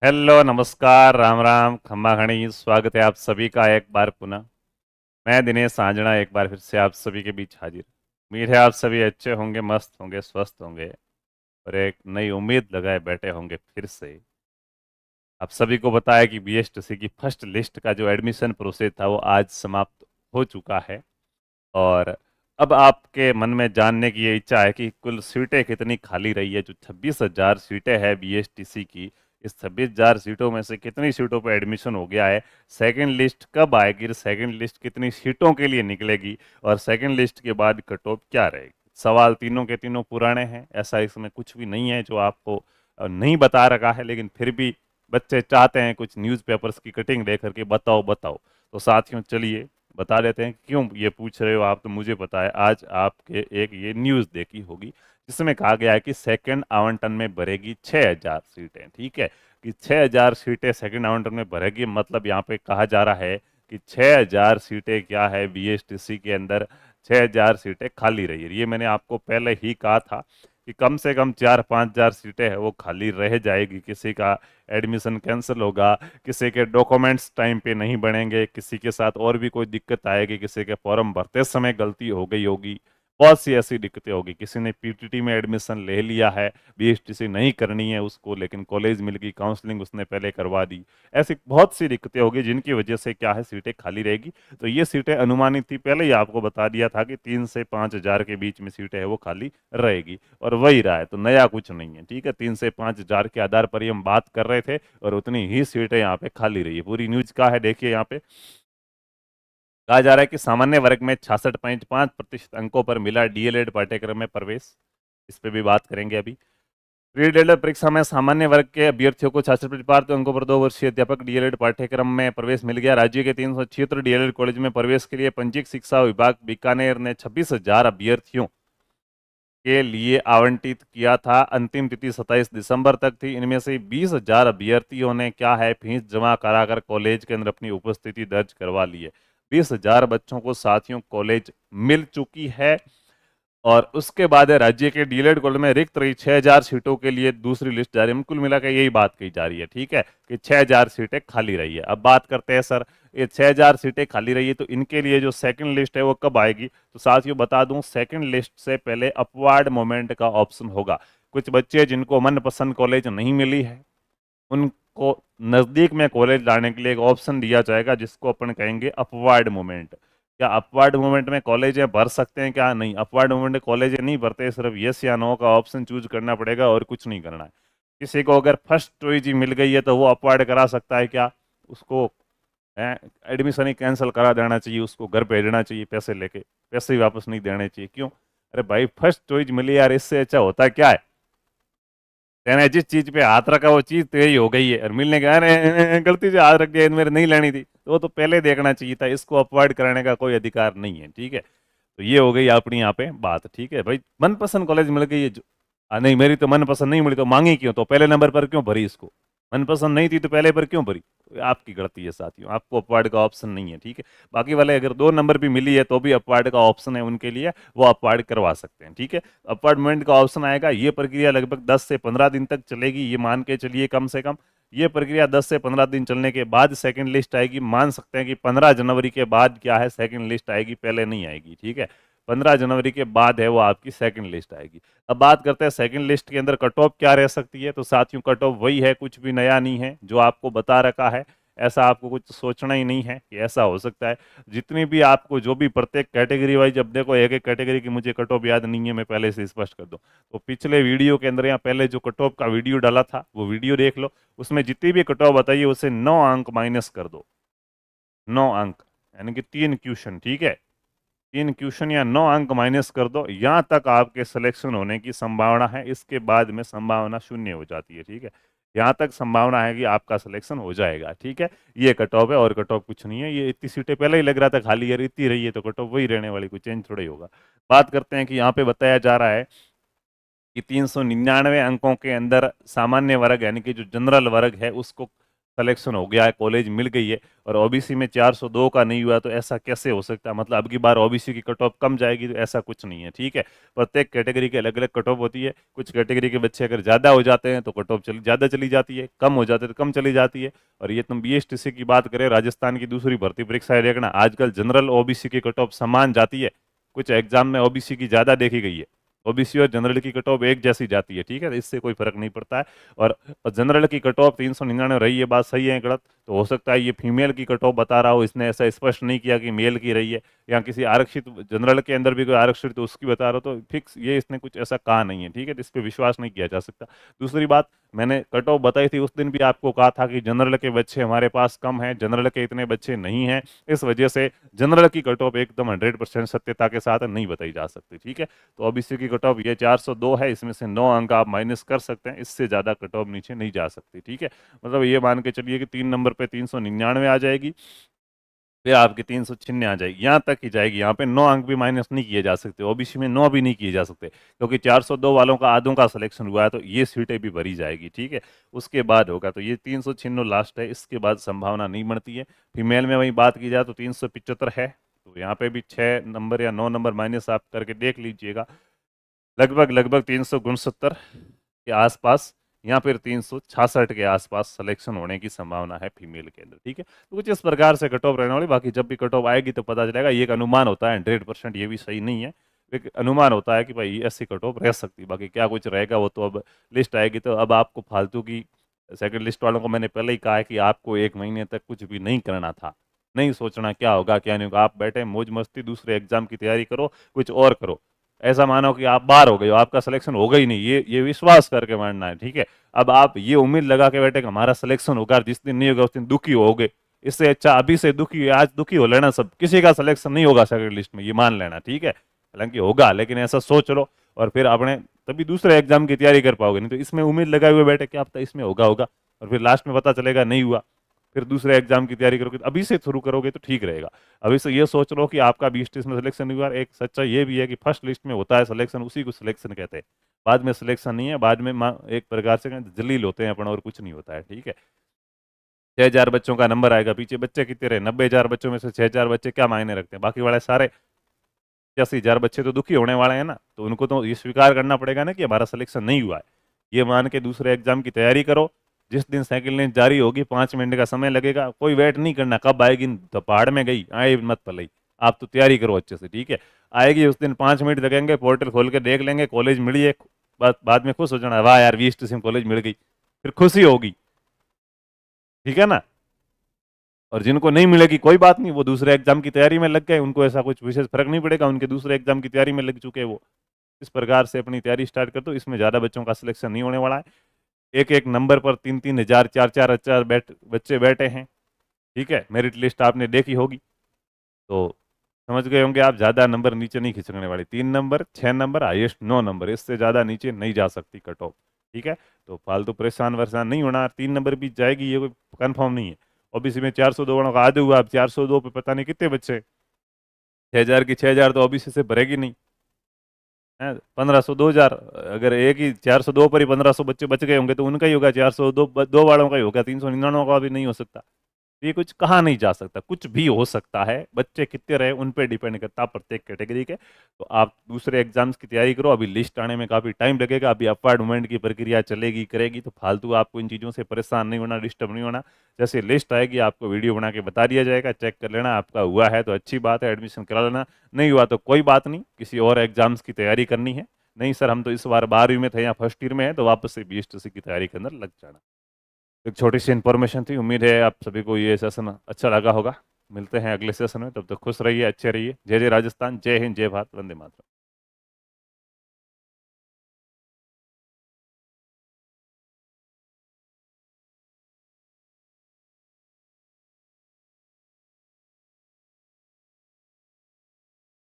Hello, नमस्कार, राम राम, खम्मा घणी। स्वागत है आप सभी का एक बार पुनः। मैं दिनेश आंजना एक बार फिर से आप सभी के बीच हाजिर। उम्मीद है आप सभी अच्छे होंगे, मस्त होंगे, स्वस्थ होंगे और एक नई उम्मीद लगाए बैठे होंगे फिर से। आप सभी को बताया कि बीएसटीसी की फर्स्ट लिस्ट का जो एडमिशन प्रोसेस था वो आज समाप्त हो चुका है। और अब आपके मन में जानने की ये इच्छा है कि कुल सीटें कितनी खाली रही है। जो 26,000 सीटें हैं बीएसटीसी की, इस 26,000 सीटों में से कितनी सीटों पर एडमिशन हो गया है, सेकंड लिस्ट कब आएगी, सेकंड लिस्ट कितनी सीटों के लिए निकलेगी और सेकंड लिस्ट के बाद कट ऑफ क्या रहेगी। सवाल तीनों के तीनों पुराने हैं, ऐसा इसमें कुछ भी नहीं है जो आपको नहीं बता रखा है, लेकिन फिर भी बच्चे चाहते हैं कुछ न्यूज़पेपर्स की कटिंग दे करके बताओ बताओ। तो साथियों चलिए बता देते हैं। क्यों ये पूछ रहे हो आप, तो मुझे पता है। आज आपके एक ये न्यूज़ देखी होगी जिसमें कहा गया है कि सेकंड आवंटन में भरेगी 6,000 सीटें। ठीक है, कि 6,000 सीटें सेकंड आवंटन में भरेगी, मतलब यहाँ पे कहा जा रहा है कि 6,000 सीटें क्या है बीएसटीसी के अंदर, 6,000 सीटें खाली रही है। ये मैंने आपको पहले ही कहा था कि कम से कम 4-5,000 सीटें है वो खाली रह जाएगी। किसी का एडमिशन कैंसिल होगा, किसी के डॉक्यूमेंट्स टाइम पे नहीं बनेंगे, किसी के साथ और भी कोई दिक्कत आएगी, किसी के फॉर्म भरते समय गलती हो गई होगी, बहुत सी ऐसी दिक्कतें होगी। किसी ने पीटीटी में एडमिशन ले लिया है, बीएसटीसी नहीं करनी है उसको, लेकिन कॉलेज मिल गई, काउंसलिंग उसने पहले करवा दी। ऐसी बहुत सी दिक्कतें होगी जिनकी वजह से क्या है, सीटें खाली रहेगी। तो ये सीटें अनुमानित थी, पहले ही आपको बता दिया था कि 3 से 5 हजार के बीच में सीटें है वो खाली रहेगी, और वही रहा है। तो नया कुछ नहीं है। ठीक है, 3 से 5 हजार के आधार पर ही हम बात कर रहे थे और उतनी ही सीटें यहाँ पे खाली रही है। पूरी न्यूज क्या है देखिए। यहाँ पे कहा जा रहा है कि सामान्य वर्ग में 66.5% अंकों पर मिला डीएलएड पाठ्यक्रम में प्रवेश। इस पे भी बात करेंगे अभी। प्री डीएलएड परीक्षा में सामान्य वर्ग के अभ्यर्थियों को 66 अंकों पर 2 वर्षीय अध्यापक डीएलएड पाठ्यक्रम में प्रवेश मिल गया। राज्य के 376 डीएलएड कॉलेज में प्रवेश के लिए पंजीक शिक्षा विभाग बीकानेर ने 26,000 अभ्यर्थियों के लिए आवंटित किया था। अंतिम तिथि 27 दिसंबर तक थी। इनमें से 20,000 अभ्यर्थियों ने क्या है, फीस जमा कराकर कॉलेज के अंदर अपनी उपस्थिति दर्ज करवा ली है। 20,000 बच्चों को साथियों कॉलेज मिल चुकी है। और उसके बाद है राज्य के डीएलएड कॉलेज में रिक्त रही 6,000 सीटों के लिए दूसरी लिस्ट जारी है। कुल मिलाकर यही बात कही जा रही है। ठीक है, कि 6,000 सीटें खाली रही है। अब बात करते हैं सर, ये 6,000 सीटें खाली रही है तो इनके लिए जो सेकंड लिस्ट है वो कब आएगी। तो साथियों बता दूं, सेकंड लिस्ट से पहले अपवार्ड मोमेंट का ऑप्शन होगा। कुछ बच्चे जिनको मनपसंद कॉलेज नहीं मिली है, उनको नजदीक में कॉलेज लाने के लिए एक ऑप्शन दिया जाएगा जिसको अपन कहेंगे अपवार्ड मूवमेंट। क्या अपवार्ड मूवमेंट में कॉलेज भर सकते हैं? क्या नहीं, अपवार्ड मूवमेंट में कॉलेज नहीं भरते, सिर्फ यस या नो का ऑप्शन चूज करना पड़ेगा और कुछ नहीं करना है। किसी को अगर फर्स्ट चॉइस ही मिल गई है तो वो अपवार्ड करा सकता है क्या? उसको एडमिशन ही कैंसिल करा देना चाहिए, उसको घर भेजना चाहिए पैसे लेके, पैसे ही वापस नहीं देने चाहिए। क्यों? अरे भाई, फर्स्ट चॉइस मिली यार, इससे अच्छा होता क्या है? तेने जिस चीज पे हाथ रखा वो चीज तेरी हो गई है, और मिलने का अरे गलती से हाथ रख दिया, मेरे नहीं लेनी थी, तो वो तो पहले देखना चाहिए था। इसको अपवाइड कराने का कोई अधिकार नहीं है। ठीक है, तो ये हो गई अपनी यहाँ पे बात। ठीक है भाई, मनपसंद कॉलेज मिल गई है जो नहीं, मेरी तो मनपसंद नहीं मिली तो मांगी क्यों, तो पहले नंबर पर क्यों भरी इसको? मनपसंद नहीं थी तो पहले पर क्यों भरी? तो आपकी गलती है साथियों, आपको अपवार्ड का ऑप्शन नहीं है। ठीक है, बाकी वाले अगर 2 नंबर भी मिली है तो भी अपवार्ड का ऑप्शन है उनके लिए, वो अपवार्ड करवा सकते हैं। ठीक है, अपॉइंटमेंट का ऑप्शन आएगा। ये प्रक्रिया लगभग 10 से 15 दिन तक चलेगी, ये मान के चलिए कम से कम। ये प्रक्रिया 10 से 15 दिन चलने के बाद सेकंड लिस्ट आएगी। मान सकते हैं कि 15 जनवरी के बाद क्या है, सेकंड लिस्ट आएगी, पहले नहीं आएगी। ठीक है, 15 जनवरी के बाद है वो आपकी सेकंड लिस्ट आएगी। अब बात करते हैं सेकंड लिस्ट के अंदर कट ऑफ क्या रह सकती है। तो साथियों कट ऑफ वही है, कुछ भी नया नहीं है, जो आपको बता रखा है। ऐसा आपको कुछ सोचना ही नहीं है कि ऐसा हो सकता है। जितनी भी आपको जो भी प्रत्येक कैटेगरी वाइज, अब देखो एक एक कैटेगरी की मुझे कट ऑफ याद नहीं है, मैं पहले से स्पष्ट कर दूं। तो पिछले वीडियो के अंदर या पहले जो कट ऑफ का वीडियो डाला था वो वीडियो देख लो, उसमें जितनी भी कट ऑफ बताइए उसे 9 अंक माइनस कर दो। 9 अंक, यानी कि 3 क्वेश्चन। ठीक है, 3 क्वेश्चन या 9 अंक माइनस कर दो, यहाँ तक आपके सिलेक्शन होने की संभावना है। इसके बाद में संभावना शून्य हो जाती है। ठीक है, यहाँ तक संभावना है कि आपका सिलेक्शन हो जाएगा। ठीक है, ये कट ऑफ है और कट ऑफ कुछ नहीं है। ये इतनी सीटें पहले ही लग रहा था खाली, यार इतनी रही है तो कट ऑफ वही रहने वाली, कोई चेंज थोड़ा ही होगा। बात करते हैं कि यहाँ पे बताया जा रहा है कि 399 अंकों के अंदर सामान्य वर्ग यानी कि जो जनरल वर्ग है उसको सिलेक्शन हो गया है, कॉलेज मिल गई है, और ओबीसी में 402 का नहीं हुआ, तो ऐसा कैसे हो सकता है? मतलब अब की बार ओबीसी की कट ऑफ कम जाएगी? तो ऐसा कुछ नहीं है, ठीक है। प्रत्येक कैटेगरी की अलग अलग कट ऑफ होती है। कुछ कैटेगरी के बच्चे अगर ज़्यादा हो जाते हैं तो कट ऑफ ज़्यादा चली जाती है, कम हो जाते हैं तो कम चली जाती है। और ये तुम बीएसटीसी की बात करें, राजस्थान की दूसरी भर्ती परीक्षा देखना, आजकल जनरल ओबीसी की कट ऑफ समान जाती है। कुछ एग्जाम में ओबीसी की ज़्यादा देखी गई है, ओबीसी और जनरल की कट ऑफ एक जैसी जाती है, ठीक है, इससे कोई फर्क नहीं पड़ता है। और जनरल की कट ऑफ 399 रही है, बात सही है गलत तो हो सकता है ये फीमेल की कट ऑफ बता रहा हो, इसने ऐसा स्पष्ट नहीं किया कि मेल की रही है, या किसी आरक्षित जनरल के अंदर भी कोई आरक्षित तो उसकी बता रहा हो, तो फिक्स ये इसने कुछ ऐसा कहा नहीं है, ठीक है, तो इस पर विश्वास नहीं किया जा सकता। दूसरी बात, मैंने कट ऑफ बताई थी उस दिन भी, आपको कहा था कि जनरल के बच्चे हमारे पास कम हैं, जनरल के इतने बच्चे नहीं हैं, इस वजह से जनरल की कट ऑफ एकदम 100% सत्यता के साथ नहीं बताई जा सकती, ठीक है। तो ओबीसी की कट ऑफ ये 402 है, इसमें से 9 अंक आप माइनस कर सकते हैं, इससे ज्यादा कट ऑफ नीचे नहीं जा सकती, ठीक है। मतलब ये मान के चलिए कि 3 नंबर पे 399 आ जाएगी, फिर आपकी 396 आ जाएगी, यहाँ तक ही जाएगी। यहाँ पे 9 अंक भी माइनस नहीं किए जा सकते, ओबीसी में 9 भी नहीं किए जा सकते, क्योंकि 402 वालों का आधों का सिलेक्शन हुआ है, तो ये सीटें भी भरी जाएगी, ठीक है। उसके बाद होगा, तो ये 396 लास्ट है, इसके बाद संभावना नहीं बनती है। फीमेल में वही बात की जाए तो 375 है, तो यहाँ पे भी 6 नंबर या 9 नंबर माइनस आप करके देख लीजिएगा, लगभग लगभग 369 के आसपास या फिर 366 के आसपास सिलेक्शन होने की संभावना है फीमेल के अंदर, ठीक है। तो कुछ इस प्रकार से कट ऑफ रहने वाली, बाकी जब भी कट ऑफ आएगी तो पता चलेगा। ये एक अनुमान होता है, 100% ये भी सही नहीं है, एक अनुमान होता है कि भाई ऐसी कट ऑफ रह सकती है, बाकी क्या कुछ रहेगा वो तो अब लिस्ट आएगी। तो अब आपको फालतू की, सेकंड लिस्ट वालों को मैंने पहले ही कहा है कि आपको 1 महीने तक कुछ भी नहीं करना था, नहीं सोचना क्या होगा क्या नहीं होगा, आप बैठे मौज मस्ती दूसरे एग्जाम की तैयारी करो, कुछ और करो। ऐसा मानो कि आप बाहर हो गए हो, आपका सिलेक्शन होगा ही नहीं, ये विश्वास करके मानना है, ठीक है। अब आप ये उम्मीद लगा के बैठे कि हमारा सिलेक्शन होगा, जिस दिन नहीं होगा उस दिन दुखी होगे, इससे अच्छा अभी से दुखी, आज दुखी हो लेना, सब किसी का सिलेक्शन नहीं होगा सेकंड लिस्ट में, ये मान लेना, ठीक है। हालांकि होगा, लेकिन ऐसा सोच लो, और फिर आपने तभी दूसरे एग्जाम की तैयारी कर पाओगे, नहीं तो इसमें उम्मीद लगाए हुए बैठे कि आप तो इसमें होगा होगा, और फिर लास्ट में पता चलेगा नहीं हुआ, फिर दूसरे एग्जाम की तैयारी करोगे, तो अभी से शुरू करोगे तो ठीक रहेगा। अभी से ये सोच लो कि आपका 20 लिस्ट में सिलेक्शन नहीं हुआ। एक सच्चा ये भी है कि फर्स्ट लिस्ट में होता है सिलेक्शन, उसी को सिलेक्शन कहते हैं, बाद में सिलेक्शन नहीं है, बाद में एक प्रकार से जलील होते हैं अपन, और कुछ नहीं होता है, ठीक है। 6,000 बच्चों का नंबर आएगा, पीछे बच्चे कितने रहे, 90,000 बच्चों में से 6,000 बच्चे क्या मायने रखते हैं, बाकी वाले सारे 85,000 बच्चे तो दुखी होने वाले हैं ना, तो उनको तो ये स्वीकार करना पड़ेगा ना कि हमारा सिलेक्शन नहीं हुआ है। ये मान के दूसरे एग्जाम की तैयारी करो, जिस दिन सेकंड लिस्ट जारी होगी 5 मिनट का समय लगेगा, कोई वेट नहीं करना कब आएगी, तो पहाड़ में गई आए मत पलई, आप तो तैयारी करो अच्छे से, ठीक है। आएगी उस दिन 5 मिनट लगेंगे, पोर्टल खोल के देख लेंगे, कॉलेज मिली है, बाद में खुश हो जाना, वाह यार वीएसटीसी कॉलेज मिल गई, फिर खुशी होगी, ठीक है ना। और जिनको नहीं मिलेगी कोई बात नहीं, वो दूसरे एग्जाम की तैयारी में लग गए, उनको ऐसा कुछ विशेष फर्क नहीं पड़ेगा, उनके दूसरे एग्जाम की तैयारी में लग चुके हैं वो। इस प्रकार से अपनी तैयारी स्टार्ट कर दो, इसमें ज्यादा बच्चों का सिलेक्शन नहीं होने वाला है। एक एक नंबर पर 3-3 हजार 4-4 हजार बच्चे बैठे हैं, ठीक है। मेरिट लिस्ट आपने देखी होगी, तो समझ गए होंगे आप, ज्यादा नंबर नीचे नहीं खिसकने वाले, 3 नंबर 6 नंबर हाइएस्ट 9 नंबर, इससे ज्यादा नीचे नहीं जा सकती कट ऑफ, ठीक है। तो फालतू परेशान वरेशान नहीं होना, 3 नंबर भी जाएगी ये कोई कंफर्म नहीं है। ओबीसी में 402 वालों का आधे हुआ, अब 402 पे पता नहीं कितने बच्चे, 6,000 की 6,000 तो ओबीसी से भरेगी नहीं है, 1,500 2,000, अगर एक ही 402 पर ही 1,500 बच्चे बच गए होंगे तो उनका ही होगा, 402 दो वालों का ही होगा, 399 का भी नहीं हो सकता। ये कुछ कहा नहीं जा सकता, कुछ भी हो सकता है, बच्चे कितने रहे उन पे डिपेंड करता है प्रत्येक कैटेगरी के। तो आप दूसरे एग्जाम्स की तैयारी करो, अभी लिस्ट आने में काफी टाइम लगेगा, अभी अपवर्ड मूवमेंट की प्रक्रिया चलेगी करेगी, तो फालतू आपको इन चीजों से परेशान नहीं होना, डिस्टर्ब नहीं होना। जैसे लिस्ट आएगी आपको वीडियो बना के बता दिया जाएगा, चेक कर लेना, आपका हुआ है तो अच्छी बात है, एडमिशन करा लेना, नहीं हुआ तो कोई बात नहीं, किसी और एग्जाम्स की तैयारी करनी है। नहीं सर हम तो इस बार 12वीं में थे या फर्स्ट ईयर में है, तो वापस से बीएसटीसी की तैयारी के अंदर लग जाना। एक छोटी सी इन्फॉर्मेशन थी, उम्मीद है आप सभी को ये सेशन अच्छा लगा होगा। मिलते हैं अगले सेशन में, तब तक खुश रहिए, अच्छे रहिए। जय जय राजस्थान, जय हिंद, जय भारत, वंदे मातरम।